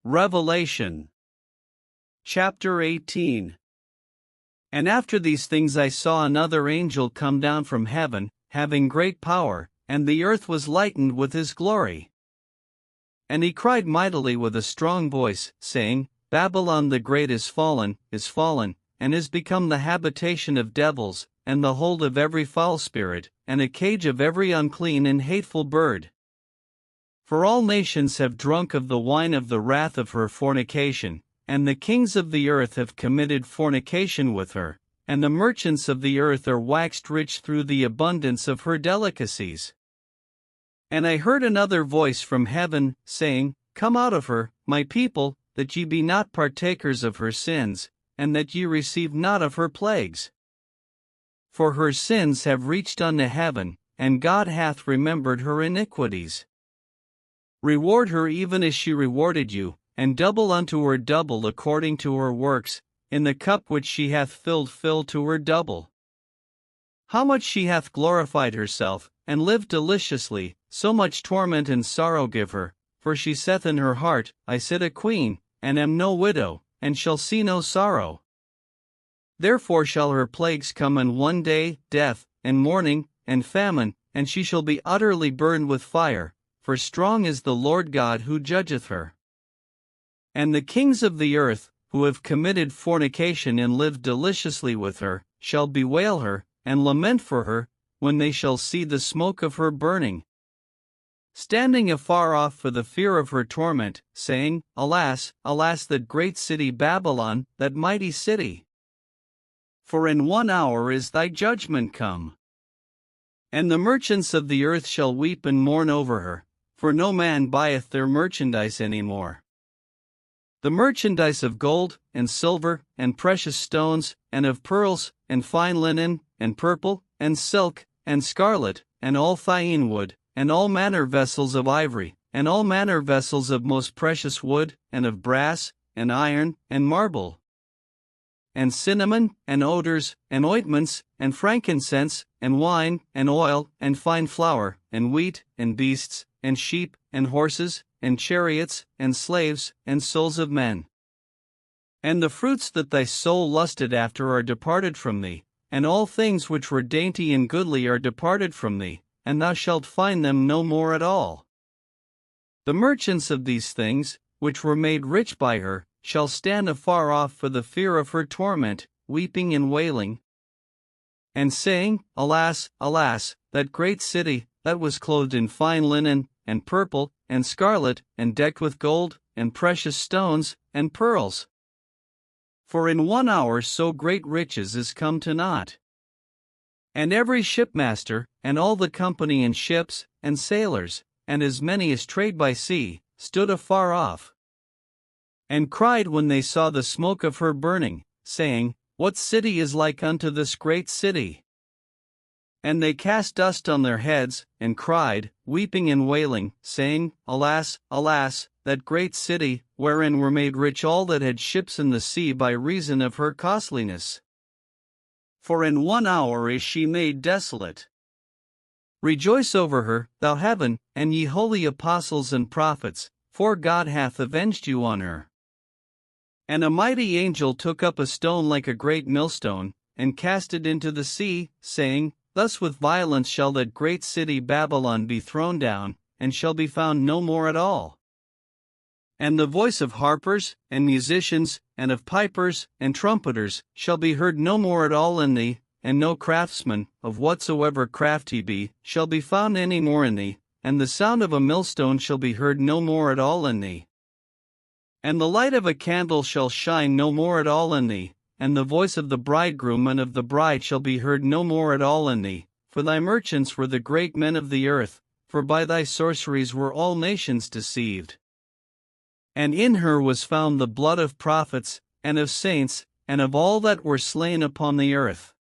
Revelation chapter 18. And after these things I saw another angel come down from heaven, having great power, and the earth was lightened with his glory. And he cried mightily with a strong voice, saying, Babylon the great is fallen, and is become the habitation of devils, and the hold of every foul spirit, and a cage of every unclean and hateful bird. For all nations have drunk of the wine of the wrath of her fornication, and the kings of the earth have committed fornication with her, and the merchants of the earth are waxed rich through the abundance of her delicacies. And I heard another voice from heaven, saying, Come out of her, my people, that ye be not partakers of her sins, and that ye receive not of her plagues. For her sins have reached unto heaven, and God hath remembered her iniquities. Reward her even as she rewarded you, and double unto her double according to her works, in the cup which she hath filled fill to her double. How much she hath glorified herself, and lived deliciously, so much torment and sorrow give her, for she saith in her heart, I sit a queen, and am no widow, and shall see no sorrow. Therefore shall her plagues come in one day, death, and mourning, and famine, and she shall be utterly burned with fire, for strong is the Lord God who judgeth her. And the kings of the earth, who have committed fornication and lived deliciously with her, shall bewail her, and lament for her, when they shall see the smoke of her burning, standing afar off for the fear of her torment, saying, Alas, alas, that great city Babylon, that mighty city! For in 1 hour is thy judgment come. And the merchants of the earth shall weep and mourn over her, for no man buyeth their merchandise any more. The merchandise of gold, and silver, and precious stones, and of pearls, and fine linen, and purple, and silk, and scarlet, and all thyine wood, and all manner vessels of ivory, and all manner vessels of most precious wood, and of brass, and iron, and marble, and cinnamon, and odors, and ointments, and frankincense, and wine, and oil, and fine flour, and wheat, and beasts, and sheep, and horses, and chariots, and slaves, and souls of men. And the fruits that thy soul lusted after are departed from thee, and all things which were dainty and goodly are departed from thee, and thou shalt find them no more at all. The merchants of these things, which were made rich by her, shall stand afar off for the fear of her torment, weeping and wailing, and saying, Alas, alas, that great city, that was clothed in fine linen, and purple, and scarlet, and decked with gold, and precious stones, and pearls. For in 1 hour so great riches is come to naught. And every shipmaster, and all the company in ships, and sailors, and as many as trade by sea, stood afar off, and cried when they saw the smoke of her burning, saying, What city is like unto this great city? And they cast dust on their heads, and cried, weeping and wailing, saying, Alas, alas, that great city, wherein were made rich all that had ships in the sea by reason of her costliness. For in 1 hour is she made desolate. Rejoice over her, thou heaven, and ye holy apostles and prophets, for God hath avenged you on her. And a mighty angel took up a stone like a great millstone, and cast it into the sea, saying, Thus with violence shall that great city Babylon be thrown down, and shall be found no more at all. And the voice of harpers, and musicians, and of pipers, and trumpeters, shall be heard no more at all in thee, and no craftsman, of whatsoever craft he be, shall be found any more in thee, and the sound of a millstone shall be heard no more at all in thee. And the light of a candle shall shine no more at all in thee, and the voice of the bridegroom and of the bride shall be heard no more at all in thee, for thy merchants were the great men of the earth, for by thy sorceries were all nations deceived. And in her was found the blood of prophets, and of saints, and of all that were slain upon the earth.